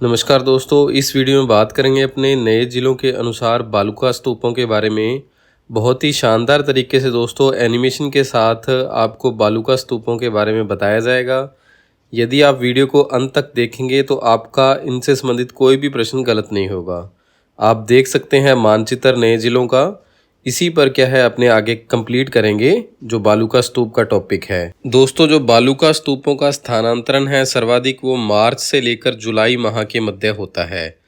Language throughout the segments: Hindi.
नमस्कार दोस्तों, इस वीडियो में बात करेंगे अपने नए ज़िलों के अनुसार बालूका स्तूपों के बारे में। बहुत ही शानदार तरीके से दोस्तों एनिमेशन के साथ आपको बालूका स्तूपों के बारे में बताया जाएगा। यदि आप वीडियो को अंत तक देखेंगे तो आपका इनसे संबंधित कोई भी प्रश्न गलत नहीं होगा। आप देख सकते हैं मानचित्र नए ज़िलों का। इसी पर क्या है अपने आगे कंप्लीट करेंगे जो बालूका स्तूप का टॉपिक है। दोस्तों, जो बालूका स्तूपों का स्थानांतरण है सर्वाधिक वो मार्च से लेकर जुलाई माह के मध्य होता है।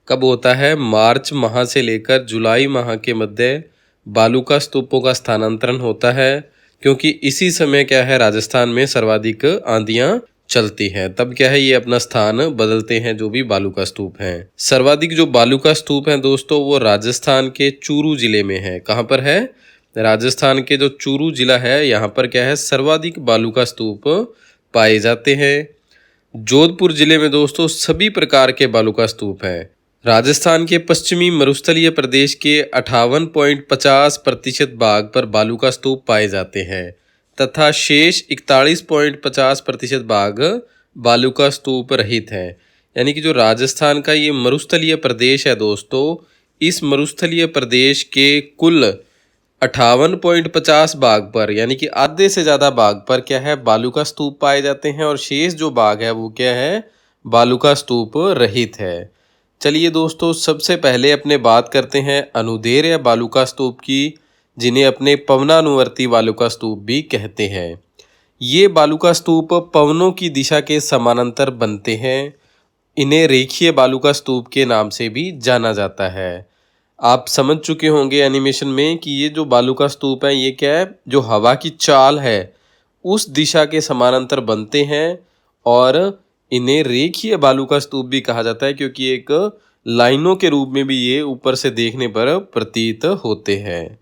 कब होता है? मार्च माह से लेकर जुलाई माह के मध्य बालूका स्तूपों का स्थानांतरण होता है, क्योंकि इसी समय क्या है राजस्थान में सर्वाधिक आंधियां चलती हैं। तब क्या है ये अपना स्थान बदलते हैं जो भी बालूका स्तूप हैं। सर्वाधिक जो बालूका स्तूप हैं दोस्तों वो राजस्थान के चूरू जिले में है। कहाँ पर है? राजस्थान के जो चूरू जिला है यहाँ पर क्या है सर्वाधिक बालूका स्तूप पाए जाते हैं। जोधपुर जिले में दोस्तों सभी प्रकार के बालूका स्तूप हैं। राजस्थान के पश्चिमी मरुस्थलीय प्रदेश के 58.50% भाग पर बालूका स्तूप पाए जाते हैं तथा शेष 41.50% भाग बालूका स्तूप रहित है। यानी कि जो राजस्थान का ये मरुस्थलीय प्रदेश है दोस्तों, इस मरुस्थलीय प्रदेश के कुल 58.50 भाग पर यानी कि आधे से ज़्यादा भाग पर क्या है बालूका स्तूप पाए जाते हैं और शेष जो भाग है वो क्या है बालूका स्तूप रहित है। चलिए दोस्तों, सबसे पहले अपने बात करते हैं अनुदेर या बालूका स्तूप की, जिन्हें अपने पवनानुवर्ती बालूका स्तूप भी कहते हैं। ये बालूका स्तूप पवनों की दिशा के समानांतर बनते हैं। इन्हें रेखीय बालूका स्तूप के नाम से भी जाना जाता है। आप समझ चुके होंगे एनिमेशन में कि ये जो बालूका स्तूप है ये क्या है, जो हवा की चाल है उस दिशा के समानांतर बनते हैं और इन्हें रेखीय बालूका स्तूप भी कहा जाता है, क्योंकि एक लाइनों के रूप में भी ये ऊपर से देखने पर प्रतीत होते हैं।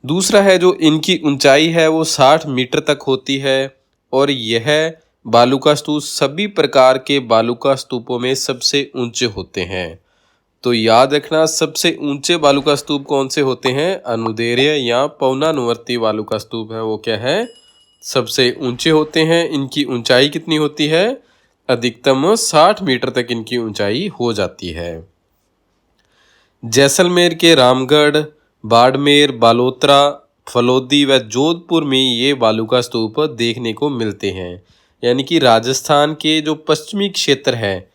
दूसरा है जो इनकी ऊंचाई है वो 60 मीटर तक होती है और यह बालूका स्तूप सभी प्रकार के बालूका स्तूपों में सबसे ऊंचे होते हैं। तो याद रखना, सबसे ऊंचे बालूका स्तूप कौन से होते हैं? अनुदैर्य या पवनानुवर्ती बालूका स्तूप है वो क्या है सबसे ऊंचे होते हैं। इनकी ऊंचाई कितनी होती है? अधिकतम 60 मीटर तक इनकी ऊंचाई हो जाती है। जैसलमेर के रामगढ़, बाड़मेर, बालोतरा, फलोदी व जोधपुर में ये बालूका स्तूप देखने को मिलते हैं। यानी कि राजस्थान के जो पश्चिमी क्षेत्र है,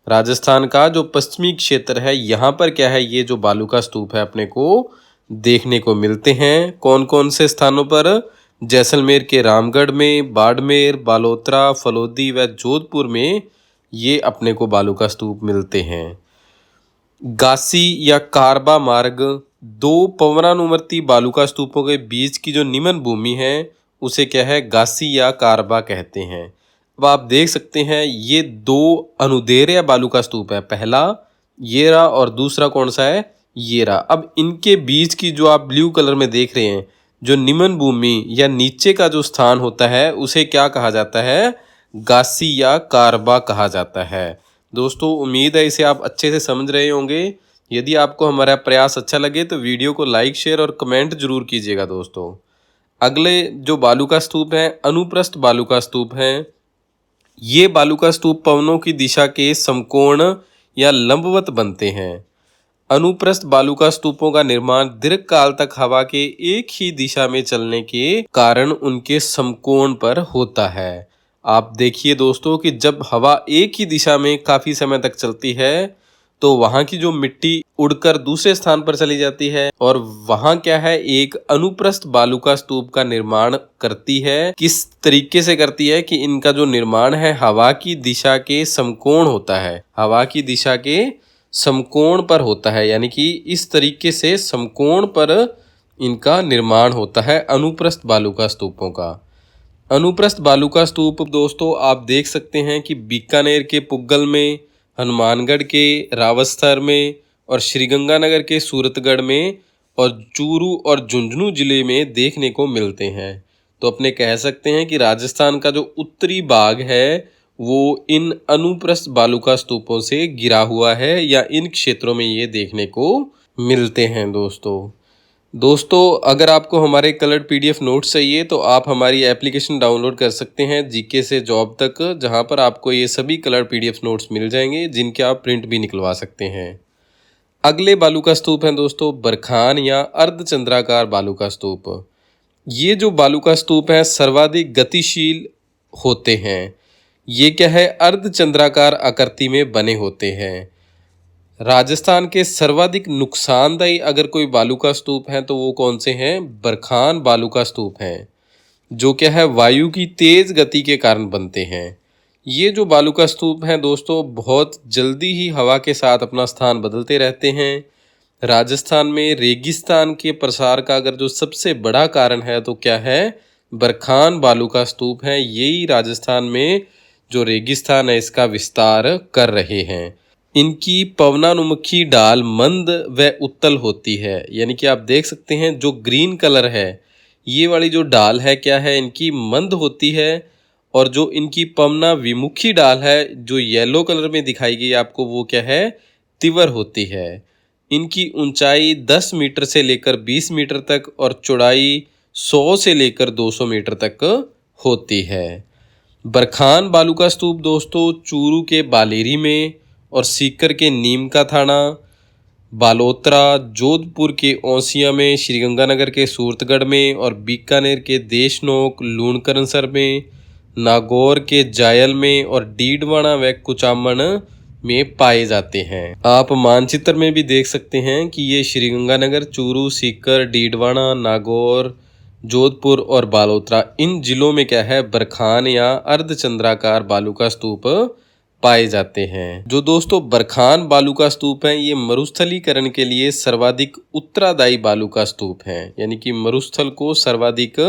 राजस्थान का जो पश्चिमी क्षेत्र है यहाँ पर क्या है ये जो बालूका स्तूप है अपने को देखने को मिलते हैं। कौन कौन से स्थानों पर? जैसलमेर के रामगढ़ में, बाड़मेर, बालोतरा, फलोदी व जोधपुर में ये अपने को बालूका स्तूप मिलते हैं। गासी या कारबा मार्ग, दो पवनानुवर्ती बालूका स्तूपों के बीच की जो निमन भूमि है उसे क्या है गासी या कारबा कहते हैं। अब आप देख सकते हैं ये दो अनुदैर्य बालूका स्तूप है, पहला ये रहा और दूसरा कौन सा है? ये रहा। अब इनके बीच की जो आप ब्लू कलर में देख रहे हैं जो निमन भूमि या नीचे का जो स्थान होता है उसे क्या कहा जाता है? गासी या कारबा कहा जाता है। दोस्तों, उम्मीद है इसे आप अच्छे से समझ रहे होंगे। यदि आपको हमारा प्रयास अच्छा लगे तो वीडियो को लाइक, शेयर और कमेंट जरूर कीजिएगा। दोस्तों, अगले जो बालूका स्तूप हैं अनुप्रस्थ बालूका स्तूप हैं। ये बालूका स्तूप पवनों की दिशा के समकोण या लंबवत बनते हैं। अनुप्रस्थ बालूका स्तूपों का निर्माण दीर्घकाल तक हवा के एक ही दिशा में चलने के कारण उनके समकोण पर होता है। आप देखिए दोस्तों कि जब हवा एक ही दिशा में काफी समय तक चलती है तो वहां की जो मिट्टी उड़कर दूसरे स्थान पर चली जाती है और वहां क्या है एक अनुप्रस्थ बालूका स्तूप का निर्माण करती है। किस तरीके से करती है कि इनका जो निर्माण है हवा की दिशा के समकोण होता है, हवा की दिशा के समकोण पर होता है। यानी कि इस तरीके से समकोण पर इनका निर्माण होता है अनुप्रस्थ बालूका स्तूपों का। अनुप्रस्थ बालूका स्तूप दोस्तों आप देख सकते हैं कि बीकानेर के पुग्गल में, हनुमानगढ़ के रावतसर में और श्रीगंगानगर के सूरतगढ़ में और चूरू और झुंझुनू जिले में देखने को मिलते हैं। तो अपने कह सकते हैं कि राजस्थान का जो उत्तरी भाग है वो इन अनुप्रस्थ बालूका स्तूपों से घिरा हुआ है या इन क्षेत्रों में ये देखने को मिलते हैं। दोस्तों, दोस्तों अगर आपको हमारे कलर्ड पीडीएफ नोट्स चाहिए तो आप हमारी एप्लीकेशन डाउनलोड कर सकते हैं जीके से जॉब तक, जहां पर आपको ये सभी कलर्ड पीडीएफ नोट्स मिल जाएंगे जिनके आप प्रिंट भी निकलवा सकते हैं। अगले बालू का स्तूप है दोस्तों बरखान या अर्धचंद्राकार बालू का स्तूप। ये जो बालू का स्तूप है सर्वाधिक गतिशील होते हैं। ये क्या है, अर्धचंद्राकार आकृति में बने होते हैं। राजस्थान के सर्वाधिक नुकसानदायी अगर कोई बालू का स्तूप है तो वो कौन से हैं, बरखान बालू का स्तूप हैं, जो क्या है वायु की तेज गति के कारण बनते हैं। ये जो बालू का स्तूप है दोस्तों बहुत जल्दी ही हवा के साथ अपना स्थान बदलते रहते हैं। राजस्थान में रेगिस्तान के प्रसार का अगर जो सबसे बड़ा कारण है तो क्या है, बरखान बालू का स्तूप है। यही राजस्थान में जो रेगिस्तान है इसका विस्तार कर रहे हैं। इनकी पवनानुमुखी डाल मंद व उत्तल होती है, यानी कि आप देख सकते हैं जो ग्रीन कलर है ये वाली जो डाल है क्या है इनकी मंद होती है, और जो इनकी पवना विमुखी डाल है जो येलो कलर में दिखाई गई आपको वो क्या है, तीव्र होती है। इनकी ऊंचाई 10 मीटर से लेकर 20 मीटर तक और चौड़ाई 100 से लेकर 200 मीटर तक होती है। बरखान बालू का स्तूप दोस्तों चूरू के बालेरी में और सीकर के नीम का थाना, बालोतरा, जोधपुर के औसिया में, श्रीगंगानगर के सूरतगढ़ में और बीकानेर के देशनोक लूणकरनसर में, नागौर के जायल में और डीडवाना व कुचामन में पाए जाते हैं। आप मानचित्र में भी देख सकते हैं कि ये श्रीगंगानगर, चूरू, सीकर, डीडवाना, नागौर, जोधपुर और बालोतरा इन जिलों में क्या है बरखान या अर्धचंद्राकार बालू का स्तूप पाए जाते हैं। जो दोस्तों बरखान बालू का स्तूप है ये मरुस्थलीकरण के लिए सर्वाधिक उत्तरदायी बालू का स्तूप है, यानी कि मरुस्थल को सर्वाधिक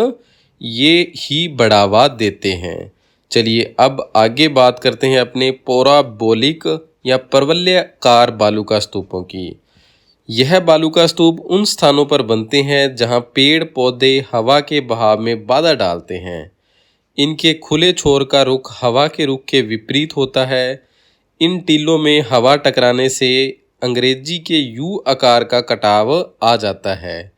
ये ही बढ़ावा देते हैं। चलिए अब आगे बात करते हैं अपने पौराबोलिक या परवलयाकार बालू का स्तूपों की। यह बालू का स्तूप उन स्थानों पर बनते हैं जहां पेड़ पौधे हवा के बहाव में बाधा डालते हैं। इनके खुले छोर का रुख हवा के रुख के विपरीत होता है। इन टीलों में हवा टकराने से अंग्रेजी के यू आकार का कटाव आ जाता है,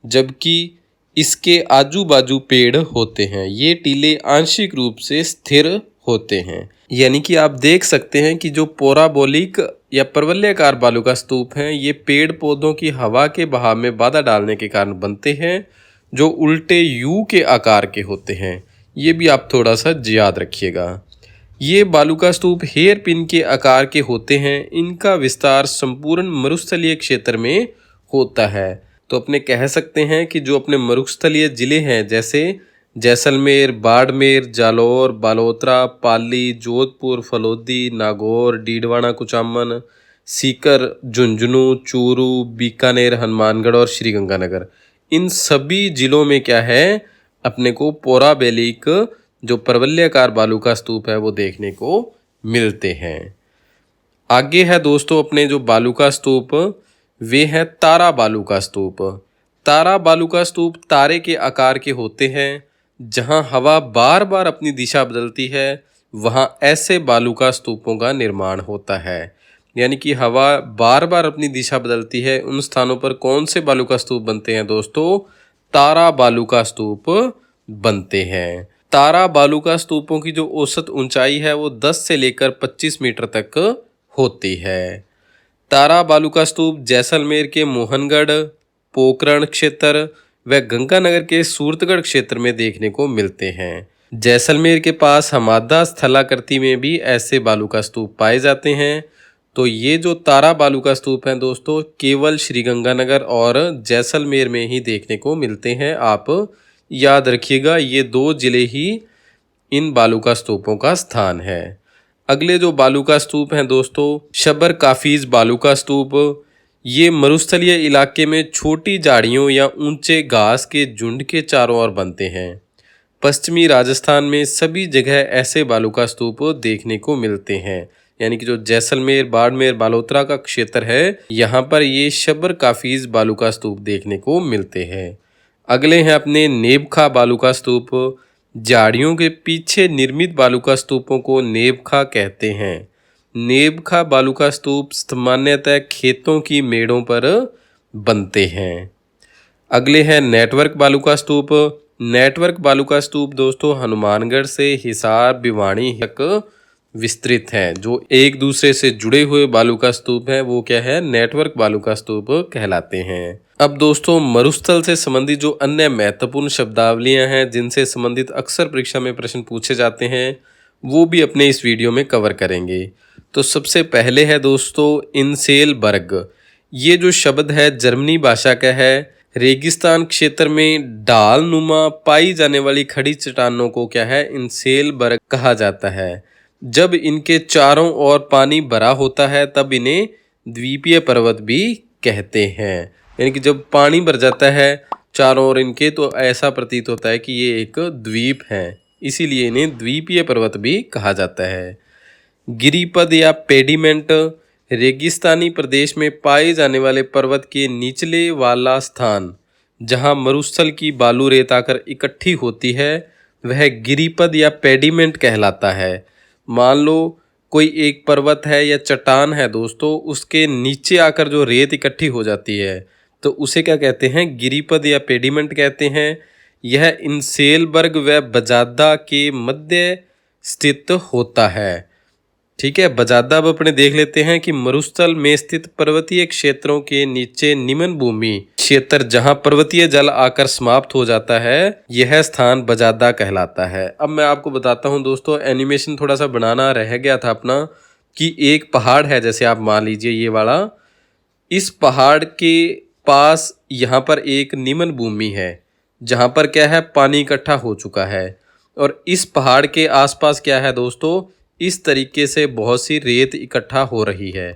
जबकि इसके आजू बाजू पेड़ होते हैं। ये टीले आंशिक रूप से स्थिर होते हैं, यानी कि आप देख सकते हैं कि जो पैराबोलिक या परवलयाकार बालू का स्तूप है ये पेड़ पौधों की हवा के बहाव में बाधा डालने के कारण बनते हैं, जो उल्टे यू के आकार के होते हैं। ये भी आप थोड़ा सा याद रखिएगा। ये बालू का स्तूप हेयर पिन के आकार के होते हैं। इनका विस्तार संपूर्ण मरुस्थलीय क्षेत्र में होता है। तो अपने कह सकते हैं कि जो अपने मरुस्थलीय जिले हैं जैसे जैसलमेर, बाड़मेर, जालौर, बालोतरा, पाली, जोधपुर, फलोदी, नागौर, डीडवाना, कुचामन, सीकर, झुंझुनू, चूरू, बीकानेर, हनुमानगढ़ और श्रीगंगानगर इन सभी जिलों में क्या है अपने को पौराबोलिक जो परवलयाकार बालू का स्तूप है वो देखने को मिलते हैं। आगे है दोस्तों अपने जो बालू का स्तूप वे है तारा बालू का स्तूप। तारा बालू का स्तूप तारे के आकार के होते हैं। जहां हवा बार बार अपनी दिशा बदलती है वहां ऐसे बालू का स्तूपों का निर्माण होता है, यानी कि हवा बार बार अपनी दिशा बदलती है उन स्थानों पर कौन से बालू का स्तूप बनते हैं दोस्तों, तारा बालू का स्तूप बनते हैं। तारा बालू का स्तूपों की जो औसत ऊंचाई है वो 10 से लेकर 25 मीटर तक होती है। तारा बालू का स्तूप जैसलमेर के मोहनगढ़, पोखरण क्षेत्र व गंगानगर के सूरतगढ़ क्षेत्र में देखने को मिलते हैं। जैसलमेर के पास हमादा स्थलाकृति में भी ऐसे बालू का स्तूप पाए जाते हैं। तो ये जो तारा बालू का स्तूप है दोस्तों केवल श्रीगंगानगर और जैसलमेर में ही देखने को मिलते हैं। आप याद रखिएगा ये दो जिले ही इन बालू का स्तूपों का स्थान है। अगले जो बालू का स्तूप हैं दोस्तों शबर काफिज बालू का स्तूप। ये मरुस्थलीय इलाके में छोटी झाड़ियों या ऊंचे घास के झुंड के चारों ओर बनते हैं। पश्चिमी राजस्थान में सभी जगह ऐसे बालू का स्तूप देखने को मिलते हैं, यानी कि जो जैसलमेर, बाड़मेर, बालोतरा का क्षेत्र है यहाँ पर ये शबर काफिज बालू का स्तूप देखने को मिलते हैं। अगले हैं अपने नेबखा बालू का स्तूप। झाड़ियों के पीछे निर्मित बालू का स्तूपों को नेबखा कहते हैं। नेबखा बालू का स्तूप सामान्यतः खेतों की मेड़ों पर बनते हैं। अगले है नेटवर्क बालूका स्तूप। नेटवर्क बालूका स्तूप दोस्तों हनुमानगढ़ से हिसार भिवानी तक विस्तृत है। जो एक दूसरे से जुड़े हुए बालूका स्तूप है वो क्या है, नेटवर्क बालूका स्तूप कहलाते हैं। अब दोस्तों मरुस्थल से संबंधित जो अन्य महत्वपूर्ण शब्दावलियां हैं जिनसे संबंधित अक्सर परीक्षा में प्रश्न पूछे जाते हैं वो भी अपने इस वीडियो में कवर करेंगे। तो सबसे पहले है दोस्तों इंसेलबर्ग। ये जो शब्द है जर्मनी भाषा का है। रेगिस्तान क्षेत्र में ढाल नुमा पाई जाने वाली खड़ी चट्टानों को क्या है, इंसेलबर्ग कहा जाता है। जब इनके चारों ओर पानी भरा होता है तब इन्हें द्वीपीय पर्वत भी कहते हैं। यानी कि जब पानी भर जाता है चारों ओर इनके तो ऐसा प्रतीत होता है कि ये एक द्वीप है, इसीलिए इन्हें द्वीपीय पर्वत भी कहा जाता है। गिरिपद या पेडिमेंट रेगिस्तानी प्रदेश में पाए जाने वाले पर्वत के निचले वाला स्थान जहां मरुस्थल की बालू रेत आकर इकट्ठी होती है वह गिरिपद या पेडिमेंट कहलाता है। मान लो कोई एक पर्वत है या चट्टान है दोस्तों, उसके नीचे आकर जो रेत इकट्ठी हो जाती है तो उसे क्या कहते हैं, गिरिपद या पेडिमेंट कहते हैं। यह इंसेलबर्ग व बजादा के मध्य स्थित होता है। ठीक है, बजादा अब अपने देख लेते हैं कि मरुस्थल में स्थित पर्वतीय क्षेत्रों के नीचे निम्न भूमि क्षेत्र जहां पर्वतीय जल आकर समाप्त हो जाता है यह स्थान बजादा कहलाता है। अब मैं आपको बताता हूं दोस्तों, एनिमेशन थोड़ा सा बनाना रह गया था अपना, कि एक पहाड़ है जैसे आप मान लीजिए ये वाला, इस पहाड़ के पास यहाँ पर एक निम्न भूमि है जहाँ पर क्या है पानी इकट्ठा हो चुका है, और इस पहाड़ के आसपास क्या है दोस्तों, इस तरीके से बहुत सी रेत इकट्ठा हो रही है।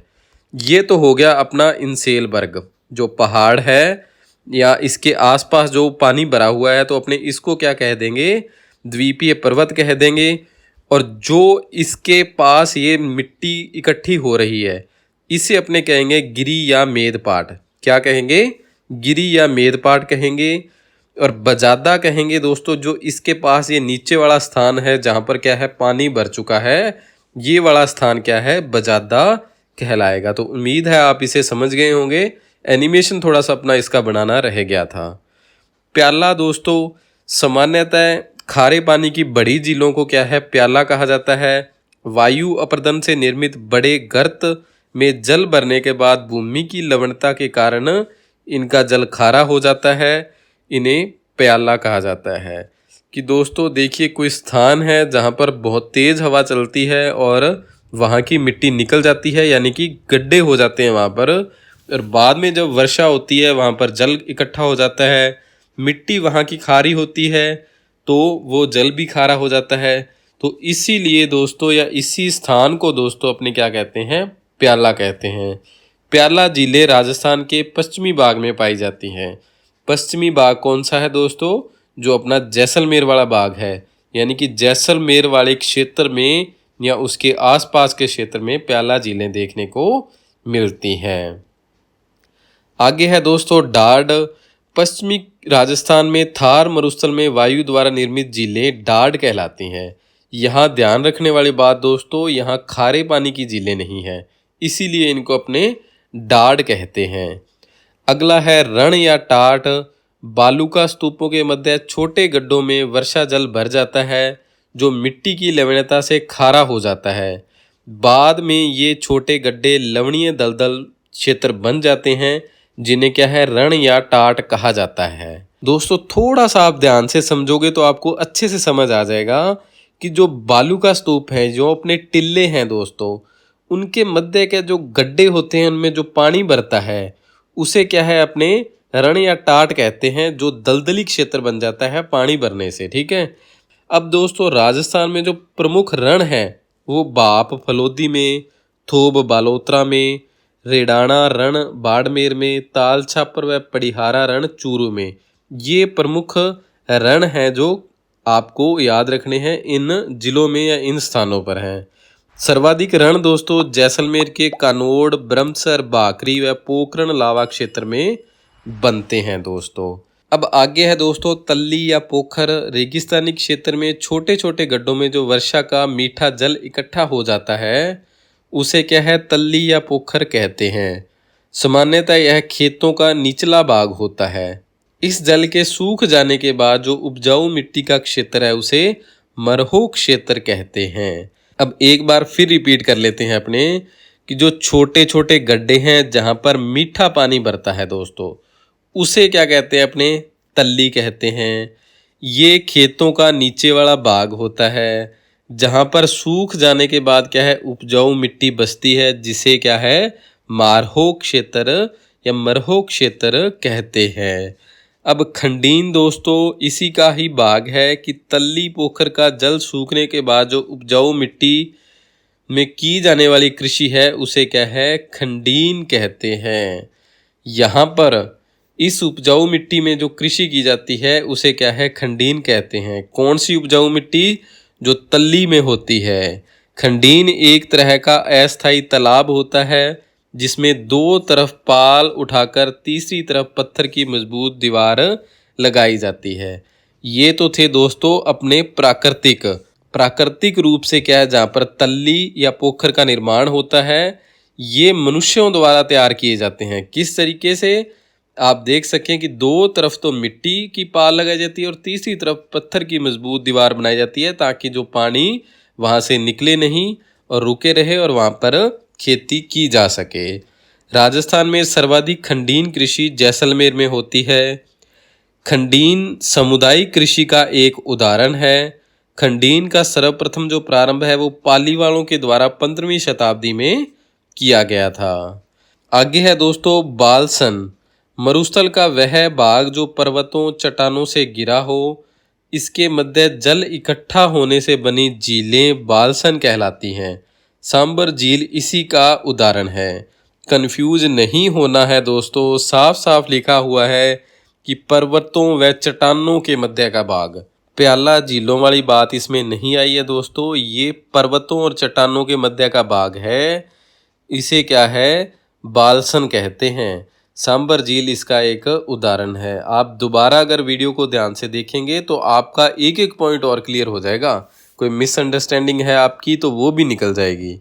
ये तो हो गया अपना इंसेलबर्ग जो पहाड़ है या इसके आसपास जो पानी भरा हुआ है, तो अपने इसको क्या कह देंगे, द्वीपीय पर्वत कह देंगे। और जो इसके पास ये मिट्टी इकट्ठी हो रही है इसे अपने कहेंगे गिरी या मेदपाट। क्या कहेंगे, गिरी या मेदपाट कहेंगे। और बजादा कहेंगे दोस्तों जो इसके पास ये नीचे वाला स्थान है जहाँ पर क्या है पानी भर चुका है, ये वाला स्थान क्या है, बजादा कहलाएगा। तो उम्मीद है आप इसे समझ गए होंगे। एनिमेशन थोड़ा सा अपना इसका बनाना रह गया था। प्याला दोस्तों सामान्यतः खारे पानी की बड़ी झीलों को क्या है, प्याला कहा जाता है। वायु अपर्दन से निर्मित बड़े गर्त में जल भरने के बाद भूमि की लवणता के कारण इनका जल खारा हो जाता है, इन्हें प्याला कहा जाता है। कि दोस्तों देखिए कोई स्थान है जहाँ पर बहुत तेज हवा चलती है और वहाँ की मिट्टी निकल जाती है, यानी कि गड्ढे हो जाते हैं वहाँ पर, और बाद में जब वर्षा होती है वहाँ पर जल इकट्ठा हो जाता है, मिट्टी वहाँ की खारी होती है तो वो जल भी खारा हो जाता है। तो इसीलिए दोस्तों या इसी स्थान को दोस्तों अपने क्या कहते हैं, प्याला कहते हैं। प्याला झीलें राजस्थान के पश्चिमी भाग में पाई जाती हैं। पश्चिमी भाग कौन सा है दोस्तों, जो अपना जैसलमेर वाला भाग है, यानी कि जैसलमेर वाले क्षेत्र में या उसके आसपास के क्षेत्र में प्याला झीलें देखने को मिलती हैं। आगे है दोस्तों डाड। पश्चिमी राजस्थान में थार मरुस्थल में वायु द्वारा निर्मित झीलें डाड कहलाती हैं। यहाँ ध्यान रखने वाली बात दोस्तों, यहाँ खारे पानी की झीलें नहीं हैं, इसीलिए इनको अपने डाड कहते हैं। अगला है रण या टाट। बालूका स्तूपों के मध्य छोटे गड्ढों में वर्षा जल भर जाता है जो मिट्टी की लवणता से खारा हो जाता है। बाद में ये छोटे गड्ढे लवणीय दलदल क्षेत्र बन जाते हैं जिन्हें क्या है, रण या टाट कहा जाता है। दोस्तों थोड़ा सा आप ध्यान से समझोगे तो आपको अच्छे से समझ आ जाएगा कि जो बालूका स्तूप है, जो अपने टिल्ले हैं दोस्तों, उनके मध्य के जो गड्ढे होते हैं उनमें जो पानी भरता है उसे क्या है, अपने रण या टाट कहते हैं, जो दलदली क्षेत्र बन जाता है पानी भरने से। ठीक है, अब दोस्तों राजस्थान में जो प्रमुख रण है वो बाप फलोदी में, थोब बालोतरा में, रेडाना रण बाड़मेर में, ताल छापर व पड़िहारा रण चूरू में, ये प्रमुख रण हैं जो आपको याद रखने हैं, इन जिलों में या इन स्थानों पर हैं। सर्वाधिक रण दोस्तों जैसलमेर के कानोड़, ब्रह्मसर, बाकरी व पोखरण लावा क्षेत्र में बनते हैं दोस्तों। अब आगे है दोस्तों तल्ली या पोखर। रेगिस्तानी क्षेत्र में छोटे छोटे गड्ढों में जो वर्षा का मीठा जल इकट्ठा हो जाता है उसे क्या है, तल्ली या पोखर कहते हैं। सामान्यतः यह खेतों का निचला भाग होता है। इस जल के सूख जाने के बाद जो उपजाऊ मिट्टी का क्षेत्र है उसे मरहो क्षेत्र कहते हैं। अब एक बार फिर रिपीट कर लेते हैं अपने कि जो छोटे छोटे गड्ढे हैं जहां पर मीठा पानी भरता है दोस्तों, उसे क्या कहते हैं अपने? तल्ली कहते हैं। ये खेतों का नीचे वाला भाग होता है जहां पर सूख जाने के बाद क्या है, उपजाऊ मिट्टी बचती है, जिसे क्या है, मारहो क्षेत्र या मरहो क्षेत्र कहते हैं। अब खंडीन दोस्तों इसी का ही भाग है कि तल्ली पोखर का जल सूखने के बाद जो उपजाऊ मिट्टी में की जाने वाली कृषि है उसे क्या है, खंडीन कहते हैं। यहाँ पर इस उपजाऊ मिट्टी में जो कृषि की जाती है उसे क्या है, खंडीन कहते हैं। कौन सी उपजाऊ मिट्टी? जो तल्ली में होती है। खंडीन एक तरह का अस्थायी तालाब होता है जिसमें दो तरफ पाल उठाकर तीसरी तरफ पत्थर की मजबूत दीवार लगाई जाती है। ये तो थे दोस्तों अपने प्राकृतिक रूप से क्या है, जहाँ पर तल्ली या पोखर का निर्माण होता है। ये मनुष्यों द्वारा तैयार किए जाते हैं। किस तरीके से? आप देख सकें कि दो तरफ तो मिट्टी की पाल लगाई जाती है और तीसरी तरफ पत्थर की मजबूत दीवार बनाई जाती है ताकि जो पानी वहाँ से निकले नहीं और रुके रहे और वहाँ पर खेती की जा सके। राजस्थान में सर्वाधिक खंडीन कृषि जैसलमेर में होती है। खंडीन सामुदायिक कृषि का एक उदाहरण है। खंडीन का सर्वप्रथम जो प्रारंभ है वो पालीवालों के द्वारा 15वीं शताब्दी में किया गया था। आगे है दोस्तों बालसन। मरुस्थल का वह भाग जो पर्वतों चट्टानों से घिरा हो, इसके मध्य जल इकट्ठा होने से बनी झीलें बालसन कहलाती हैं। सांबर झील इसी का उदाहरण है। कंफ्यूज नहीं होना है दोस्तों, साफ साफ लिखा हुआ है कि पर्वतों व चट्टानों के मध्य का भाग। प्याला झीलों वाली बात इसमें नहीं आई है दोस्तों, ये पर्वतों और चट्टानों के मध्य का भाग है। इसे क्या है, बालसन कहते हैं। सांबर झील इसका एक उदाहरण है। आप दोबारा अगर वीडियो को ध्यान से देखेंगे तो आपका एक एक पॉइंट और क्लियर हो जाएगा। कोई मिसअंडरस्टैंडिंग है आपकी तो वो भी निकल जाएगी।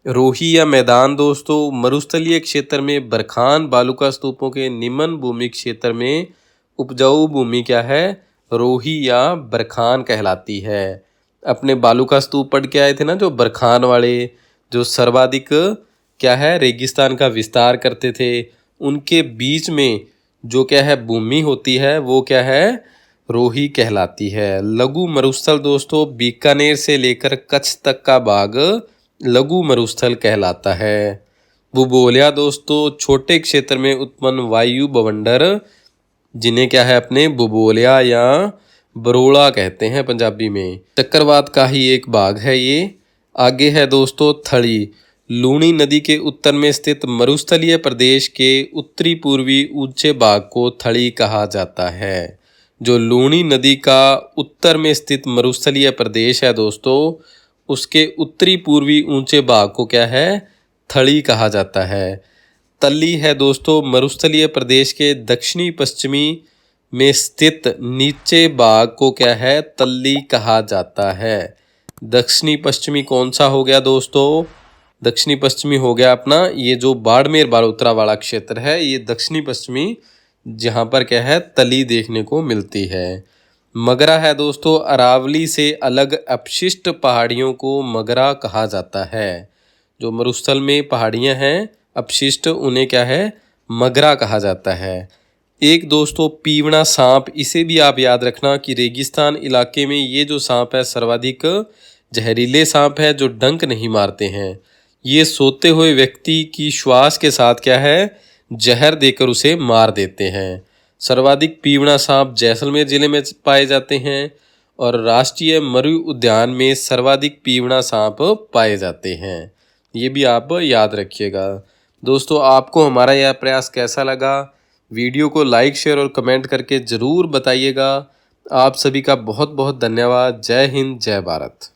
रोही या मैदान दोस्तों मरुस्थलीय क्षेत्र में बरखान बालुका स्तूपों के निम्न भूमि क्षेत्र में उपजाऊ भूमि क्या है, रोही या बरखान कहलाती है। अपने बालुका स्तूप पढ़ के आए थे ना, जो बरखान वाले, जो सर्वाधिक क्या है, रेगिस्तान का विस्तार करते थे, उनके बीच में जो क्या है भूमि होती है वो क्या है, रोही कहलाती है। लघु मरुस्थल दोस्तों बीकानेर से लेकर कच्छ तक का भाग लघु मरुस्थल कहलाता है। भूगोलिया दोस्तों छोटे क्षेत्र में उत्पन्न वायु बवंडर, जिन्हें क्या है अपने भूगोलिया या बरोड़ा कहते हैं पंजाबी में। चक्रवात का ही एक भाग है ये। आगे है दोस्तों थली। लूणी नदी के उत्तर में स्थित मरुस्थलीय प्रदेश के उत्तरी पूर्वी ऊंचे भाग को थली कहा जाता है। जो लूणी नदी का उत्तर में स्थित मरुस्थलीय प्रदेश है दोस्तों, उसके उत्तरी पूर्वी ऊंचे भाग को क्या है, थली कहा जाता है। तल्ली है दोस्तों मरुस्थलीय प्रदेश के दक्षिणी पश्चिमी में स्थित नीचे भाग को क्या है, तल्ली कहा जाता है। दक्षिणी पश्चिमी कौन सा हो गया दोस्तों? दक्षिणी पश्चिमी हो गया अपना ये जो बाड़मेर बालोतरा वाला क्षेत्र है, ये दक्षिणी पश्चिमी, जहाँ पर क्या है, तली देखने को मिलती है। मगरा है दोस्तों अरावली से अलग अपशिष्ट पहाड़ियों को मगरा कहा जाता है। जो मरुस्थल में पहाड़ियाँ हैं अपशिष्ट, उन्हें क्या है, मगरा कहा जाता है। एक दोस्तों पीवड़ा सांप, इसे भी आप याद रखना कि रेगिस्तान इलाके में ये जो सांप है सर्वाधिक जहरीले सांप है जो डंक नहीं मारते हैं। ये सोते हुए व्यक्ति की श्वास के साथ क्या है, जहर देकर उसे मार देते हैं। सर्वाधिक पीवड़ा सांप जैसलमेर जिले में पाए जाते हैं और राष्ट्रीय मरु उद्यान में सर्वाधिक पीवड़ा सांप पाए जाते हैं। ये भी आप याद रखिएगा। दोस्तों आपको हमारा यह प्रयास कैसा लगा? वीडियो को लाइक शेयर और कमेंट करके ज़रूर बताइएगा। आप सभी का बहुत बहुत धन्यवाद। जय हिंद, जय भारत।